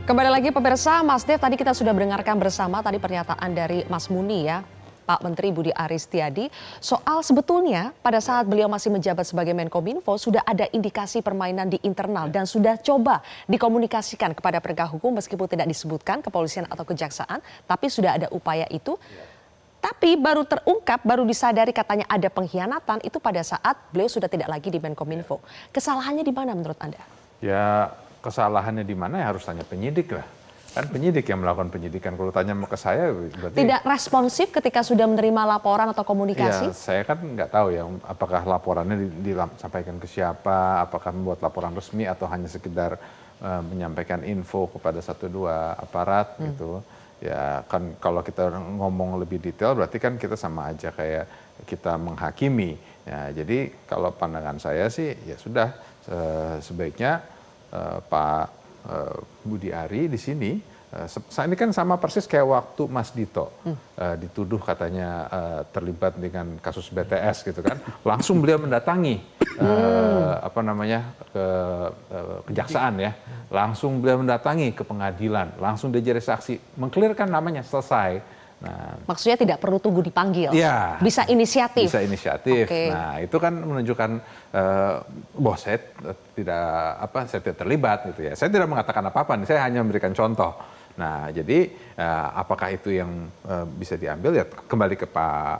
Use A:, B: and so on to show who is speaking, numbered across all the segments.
A: Kembali lagi pemirsa, Mas Dev, tadi kita sudah mendengarkan bersama tadi pernyataan dari Mas Muni ya, Pak Menteri Budi Ari Setiadi, soal sebetulnya pada saat beliau masih menjabat sebagai Menkominfo sudah ada indikasi permainan di internal dan sudah coba dikomunikasikan kepada penegak hukum meskipun tidak disebutkan kepolisian atau kejaksaan, tapi sudah ada upaya itu. Tapi baru terungkap, baru disadari katanya ada pengkhianatan itu pada saat beliau sudah tidak lagi di Menkominfo. Kesalahannya di mana menurut Anda?
B: Ya, kesalahannya di mana ya harus tanya penyidik lah. Kan penyidik yang melakukan penyidikan. Kalau tanya ke saya berarti...
A: Tidak responsif ketika sudah menerima laporan atau komunikasi?
B: Ya, saya kan nggak tahu ya apakah laporannya disampaikan ke siapa, apakah membuat laporan resmi atau hanya sekedar menyampaikan info kepada satu dua aparat gitu. Ya kan kalau kita ngomong lebih detail berarti kan kita sama aja kayak kita menghakimi. Ya, jadi kalau pandangan saya sih ya sudah sebaiknya Pak Budi Ari di sini, ini kan sama persis kayak waktu Mas Dito dituduh katanya terlibat dengan kasus BTS gitu kan, langsung beliau mendatangi ke kejaksaan ya, langsung beliau mendatangi ke pengadilan, langsung dia jadi saksi, mengklirkan namanya selesai. Nah,
A: maksudnya tidak perlu tunggu dipanggil,
B: ya,
A: bisa inisiatif.
B: Bisa inisiatif.
A: Okay.
B: Nah itu kan menunjukkan bahwa saya tidak terlibat gitu ya. Saya tidak mengatakan apa-apa, saya hanya memberikan contoh. Nah jadi apakah itu yang bisa diambil ya kembali ke Pak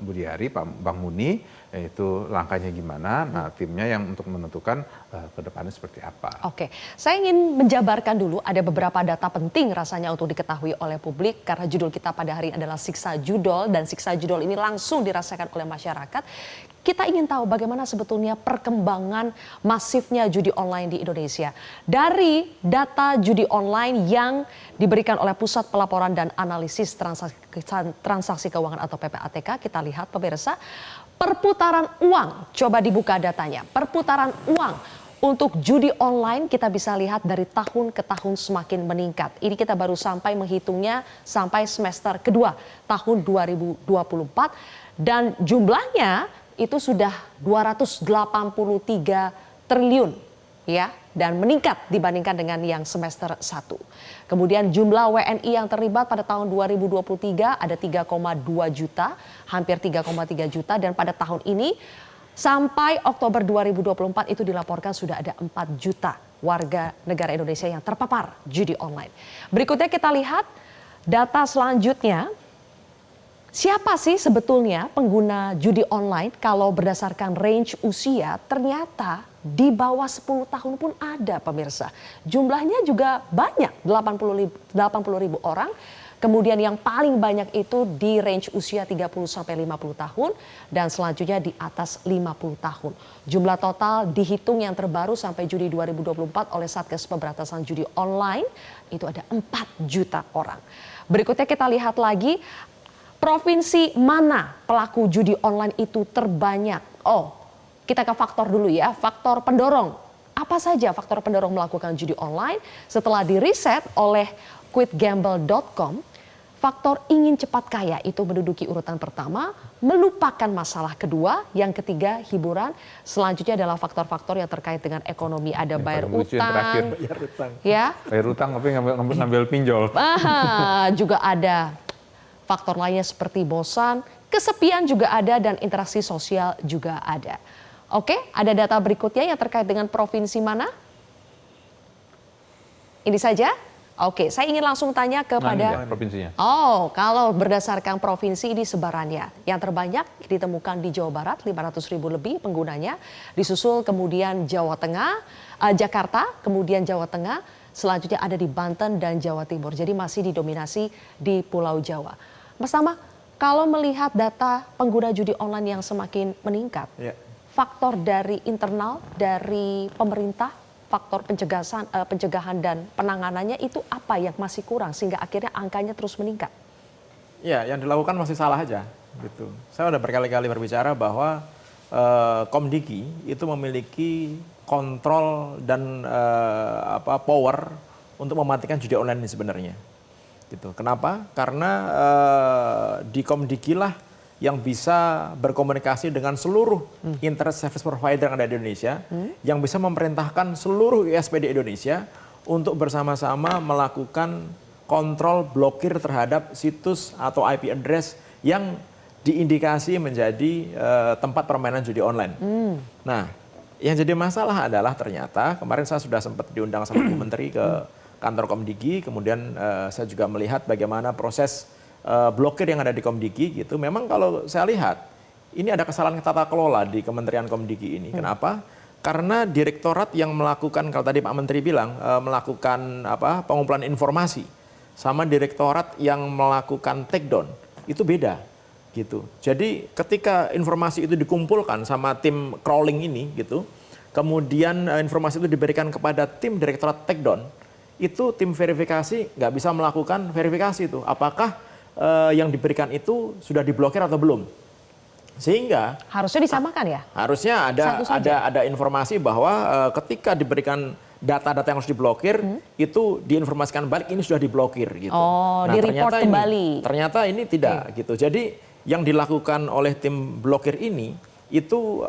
B: Budi Ari, Pak Bang Muni, itu langkahnya gimana, nah timnya yang untuk menentukan ke depannya seperti apa.
A: Oke, saya ingin menjabarkan dulu ada beberapa data penting rasanya untuk diketahui oleh publik karena judul kita pada hari ini adalah siksa judol dan siksa judol ini langsung dirasakan oleh masyarakat. Kita ingin tahu bagaimana sebetulnya perkembangan masifnya judi online di Indonesia. Dari data judi online yang diberikan oleh Pusat Pelaporan dan Analisis Transaksi Keuangan atau PPATK, kita lihat pemirsa, perputaran uang, coba dibuka datanya, perputaran uang untuk judi online kita bisa lihat dari tahun ke tahun semakin meningkat. Ini kita baru sampai menghitungnya sampai semester kedua tahun 2024 dan jumlahnya itu sudah 283 triliun ya, dan meningkat dibandingkan dengan yang semester 1. Kemudian jumlah WNI yang terlibat pada tahun 2023 ada 3,2 juta, hampir 3,3 juta, dan pada tahun ini sampai Oktober 2024 itu dilaporkan sudah ada 4 juta warga negara Indonesia yang terpapar judi online. Berikutnya kita lihat data selanjutnya. Siapa sih sebetulnya pengguna judi online? Kalau berdasarkan range usia ternyata di bawah 10 tahun pun ada pemirsa. Jumlahnya juga banyak, 80 ribu orang. Kemudian yang paling banyak itu di range usia 30 sampai 50 tahun dan selanjutnya di atas 50 tahun. Jumlah total dihitung yang terbaru sampai Juli 2024 oleh Satgas Pemberantasan Judi Online itu ada 4 juta orang. Berikutnya kita lihat lagi provinsi mana pelaku judi online itu terbanyak. Oh, kita ke faktor dulu ya, faktor pendorong. Apa saja faktor pendorong melakukan judi online? Setelah diriset oleh quitgamble.com, faktor ingin cepat kaya itu menduduki urutan pertama, melupakan masalah kedua, yang ketiga hiburan, selanjutnya adalah faktor-faktor yang terkait dengan ekonomi, ada bayar utang, ya,
B: bayar utang tapi ngambil pinjol.
A: Juga ada faktor lainnya seperti bosan, kesepian juga ada, dan interaksi sosial juga ada. Oke, ada data berikutnya yang terkait dengan provinsi mana? Ini saja? Oke, saya ingin langsung tanya kepada...
B: provinsinya.
A: Oh, kalau berdasarkan provinsi ini sebarannya. Yang terbanyak ditemukan di Jawa Barat, 500 ribu lebih penggunanya. Disusul kemudian Jawa Tengah, Jakarta, kemudian Jawa Tengah. Selanjutnya ada di Banten dan Jawa Timur. Jadi masih didominasi di Pulau Jawa. Mas Tama, kalau melihat data pengguna judi online yang semakin meningkat, faktor dari internal, dari pemerintah, faktor pencegahan dan penanganannya itu apa yang masih kurang sehingga akhirnya angkanya terus meningkat?
C: Ya, yang dilakukan masih salah aja. Gitu. Saya sudah berkali-kali berbicara bahwa Komdiki itu memiliki kontrol dan power untuk mematikan judi online ini sebenarnya. Gitu. Kenapa? Karena di Komdiki lah yang bisa berkomunikasi dengan seluruh internet service provider yang ada di Indonesia, yang bisa memerintahkan seluruh ISP di Indonesia untuk bersama-sama melakukan kontrol blokir terhadap situs atau IP address yang diindikasi menjadi tempat permainan judi online. Nah, yang jadi masalah adalah ternyata kemarin saya sudah sempat diundang sama Bu Menteri ke kantor Komdigi, kemudian saya juga melihat bagaimana proses blokir yang ada di Komdigi gitu. Memang kalau saya lihat ini ada kesalahan tata kelola di Kementerian Komdigi ini. Kenapa? Karena direktorat yang melakukan, kalau tadi Pak Menteri bilang melakukan pengumpulan informasi sama direktorat yang melakukan take down itu beda gitu. Jadi ketika informasi itu dikumpulkan sama tim crawling ini gitu, kemudian informasi itu diberikan kepada tim direktorat take down, itu tim verifikasi nggak bisa melakukan verifikasi itu. Apakah yang diberikan itu sudah diblokir atau belum? Sehingga
A: Harusnya disamakan ya?
C: harusnya ada informasi bahwa ketika diberikan data-data yang harus diblokir itu diinformasikan balik ini sudah diblokir gitu.
A: Oh, di-report kembali.
C: Ternyata ini tidak gitu. Jadi yang dilakukan oleh tim blokir ini itu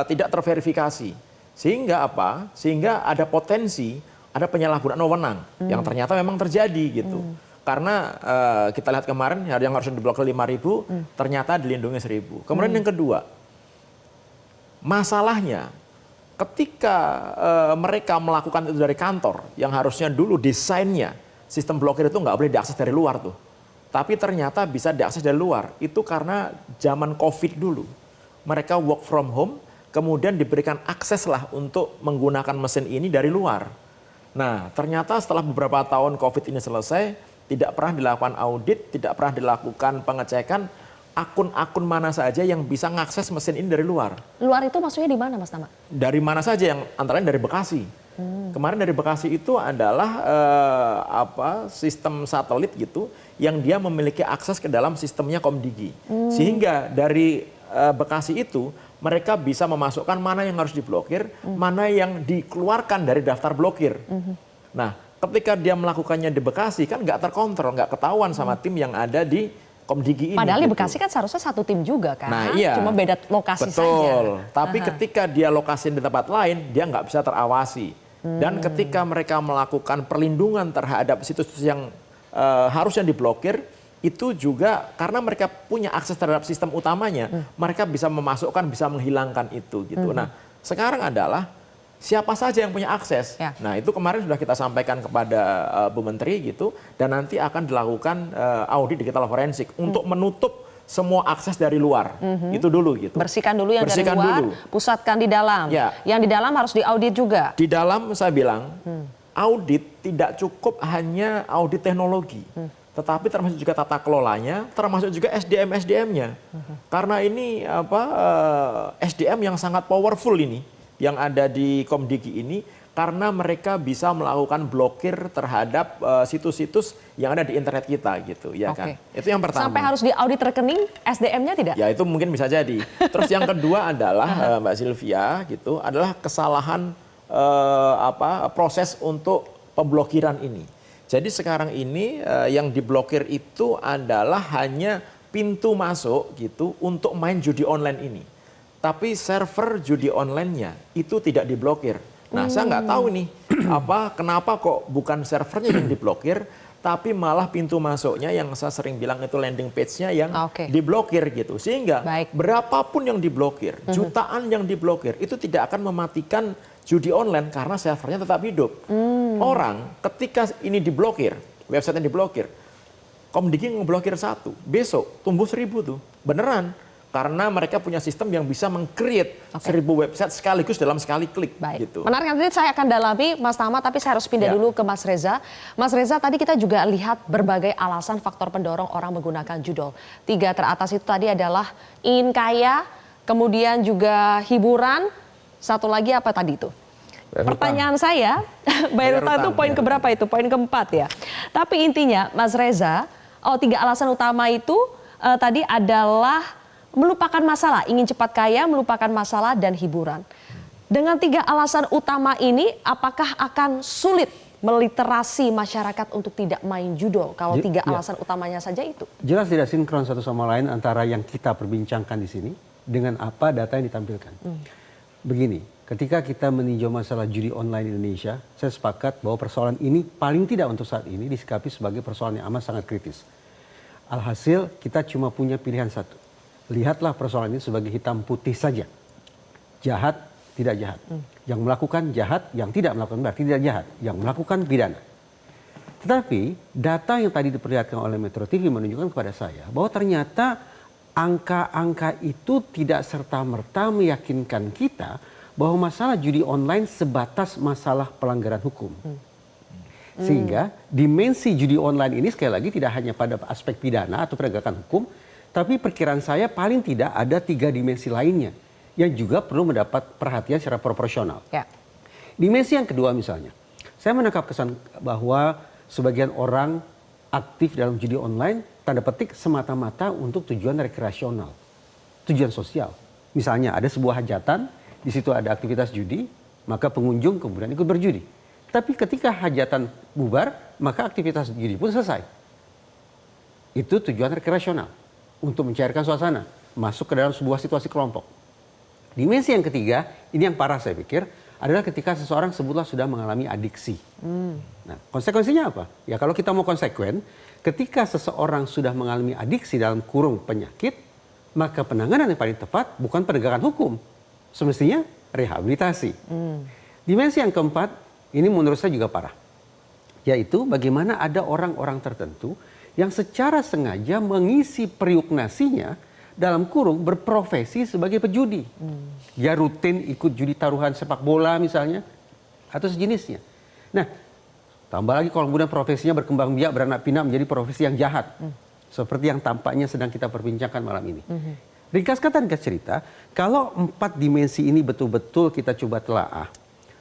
C: tidak terverifikasi. Sehingga Sehingga ada potensi ada penyalahgunaan wewenang yang ternyata memang terjadi gitu. Karena kita lihat kemarin yang harus diblokir 5.000 ternyata dilindungi 1.000. Kemudian yang kedua, masalahnya ketika mereka melakukan itu dari kantor yang harusnya dulu desainnya sistem blokir itu nggak boleh diakses dari luar tuh. Tapi ternyata bisa diakses dari luar. Itu karena zaman COVID dulu. Mereka work from home, kemudian diberikan akses lah untuk menggunakan mesin ini dari luar. Nah, ternyata setelah beberapa tahun COVID ini selesai, tidak pernah dilakukan audit, tidak pernah dilakukan pengecekan akun-akun mana saja yang bisa mengakses mesin ini dari luar.
A: Luar itu maksudnya di mana, Mas Tama?
C: Dari mana saja, yang antara lain dari Bekasi. Kemarin dari Bekasi itu adalah sistem satelit gitu yang dia memiliki akses ke dalam sistemnya Komdigi. Sehingga dari Bekasi itu mereka bisa memasukkan mana yang harus diblokir, mana yang dikeluarkan dari daftar blokir. Nah, ketika dia melakukannya di Bekasi kan nggak terkontrol, nggak ketahuan sama tim yang ada di Komdigi ini.
A: Padahal di
C: gitu.
A: Bekasi kan seharusnya satu tim juga kan,
C: Nah, iya.
A: cuma beda lokasi saja.
C: Betul, tapi ketika dia lokasi di tempat lain, dia nggak bisa terawasi. Dan ketika mereka melakukan perlindungan terhadap situs yang harusnya diblokir, itu juga karena mereka punya akses terhadap sistem utamanya, mereka bisa memasukkan, bisa menghilangkan itu gitu. Nah, sekarang adalah siapa saja yang punya akses.
A: Ya.
C: Nah, itu kemarin sudah kita sampaikan kepada Bu Menteri gitu, dan nanti akan dilakukan audit digital forensik untuk menutup semua akses dari luar. Itu dulu gitu.
A: Bersihkan dulu yang
C: Bersihkan
A: dari luar,
C: dulu.
A: pusatkan di dalam.
C: Ya.
A: Yang di dalam harus diaudit juga.
C: Di dalam saya bilang, audit tidak cukup hanya audit teknologi. Tetapi termasuk juga tata kelolanya, termasuk juga SDM-SDM-nya. Karena ini SDM yang sangat powerful ini, yang ada di Komdigi ini, karena mereka bisa melakukan blokir terhadap situs-situs yang ada di internet kita gitu, ya kan? Itu yang pertama.
A: Sampai harus diaudit rekening SDM-nya tidak?
C: Ya itu mungkin bisa jadi. Terus yang kedua adalah Mbak Sylvia gitu, adalah kesalahan proses untuk pemblokiran ini. Jadi sekarang ini yang diblokir itu adalah hanya pintu masuk gitu untuk main judi online ini. Tapi server judi online-nya itu tidak diblokir. Nah, saya nggak tahu nih kenapa kok bukan servernya yang diblokir, tapi malah pintu masuknya yang saya sering bilang itu landing page-nya yang diblokir gitu. Sehingga berapapun yang diblokir, jutaan yang diblokir itu tidak akan mematikan judi online karena servernya tetap hidup. Orang ketika ini diblokir, website yang diblokir, Komdigi ngeblokir 1, besok tumbuh 1.000 tuh, beneran. Karena mereka punya sistem yang bisa meng-create 1.000 website sekaligus dalam sekali klik.
A: Baik.
C: Gitu.
A: Menarik, nanti saya akan dalami Mas Tama, tapi saya harus pindah dulu ke Mas Reza. Mas Reza, tadi kita juga lihat berbagai alasan faktor pendorong orang menggunakan judol. 3 teratas itu tadi adalah ingin kaya, kemudian juga hiburan, satu lagi apa tadi itu? Pertanyaan saya, bayar utang itu poin keberapa itu? Poin keempat ya. Tapi intinya Mas Reza, 3 alasan utama itu tadi adalah melupakan masalah, ingin cepat kaya, melupakan masalah, dan hiburan. Dengan 3 alasan utama ini, apakah akan sulit meliterasi masyarakat untuk tidak main judol kalau 3 alasan utamanya saja itu?
D: Jelas tidak sinkron satu sama lain antara yang kita perbincangkan di sini dengan apa data yang ditampilkan. Begini, Ketika kita meninjau masalah judi online Indonesia, saya sepakat bahwa persoalan ini paling tidak untuk saat ini disikapi sebagai persoalan yang amat sangat kritis. Alhasil kita cuma punya pilihan satu. Lihatlah persoalan ini sebagai hitam putih saja. Jahat, tidak jahat. Yang melakukan jahat, yang tidak melakukan berarti tidak jahat. Yang melakukan pidana. Tetapi data yang tadi diperlihatkan oleh Metro TV menunjukkan kepada saya bahwa ternyata angka-angka itu tidak serta-merta meyakinkan kita bahwa masalah judi online sebatas masalah pelanggaran hukum. Sehingga dimensi judi online ini sekali lagi tidak hanya pada aspek pidana atau penegakan hukum, tapi perkiraan saya paling tidak ada 3 dimensi lainnya yang juga perlu mendapat perhatian secara proporsional.
A: Ya.
D: Dimensi yang kedua misalnya, saya menangkap kesan bahwa sebagian orang aktif dalam judi online tanda petik semata-mata untuk tujuan rekreasional, tujuan sosial. Misalnya ada sebuah hajatan, di situ ada aktivitas judi, maka pengunjung kemudian ikut berjudi. Tapi ketika hajatan bubar, maka aktivitas judi pun selesai. Itu tujuan rekreasional, untuk mencairkan suasana, masuk ke dalam sebuah situasi kelompok. Dimensi yang ketiga, ini yang parah saya pikir, adalah ketika seseorang sebutlah sudah mengalami adiksi. Nah, konsekuensinya apa? Ya kalau kita mau konsekuen, ketika seseorang sudah mengalami adiksi dalam kurung penyakit, maka penanganan yang paling tepat bukan penegakan hukum, semestinya rehabilitasi. Dimensi yang keempat, ini menurut saya juga parah. Yaitu bagaimana ada orang-orang tertentu yang secara sengaja mengisi periuk nasinya dalam kurung berprofesi sebagai pejudi. Dia rutin ikut judi taruhan sepak bola misalnya, atau sejenisnya. Nah, tambah lagi kalau kemudian profesinya berkembang biak, beranak pinak menjadi profesi yang jahat. Seperti yang tampaknya sedang kita perbincangkan malam ini. Ringkas kata, ringkas cerita, kalau 4 dimensi ini betul-betul kita coba telaah,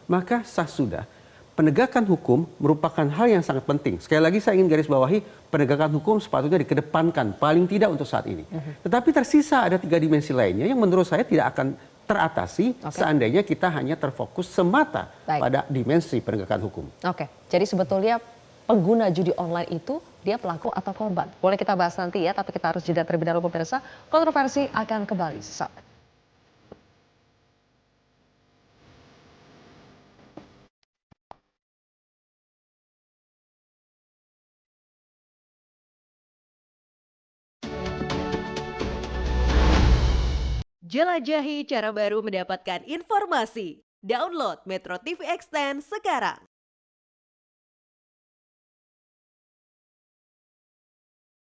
D: maka sah sudah. Penegakan hukum merupakan hal yang sangat penting. Sekali lagi saya ingin garis bawahi, penegakan hukum sepatutnya dikedepankan, paling tidak untuk saat ini. Tetapi tersisa ada 3 dimensi lainnya yang menurut saya tidak akan teratasi seandainya kita hanya terfokus semata pada dimensi penegakan hukum.
A: Oke, jadi sebetulnya pengguna judi online itu dia pelaku atau korban? Boleh kita bahas nanti ya, tapi kita harus jeda terlebih dahulu pemirsa. Kontroversi akan kembali sesaat.
E: Jelajahi cara baru mendapatkan informasi. Download Metro TV Extend sekarang.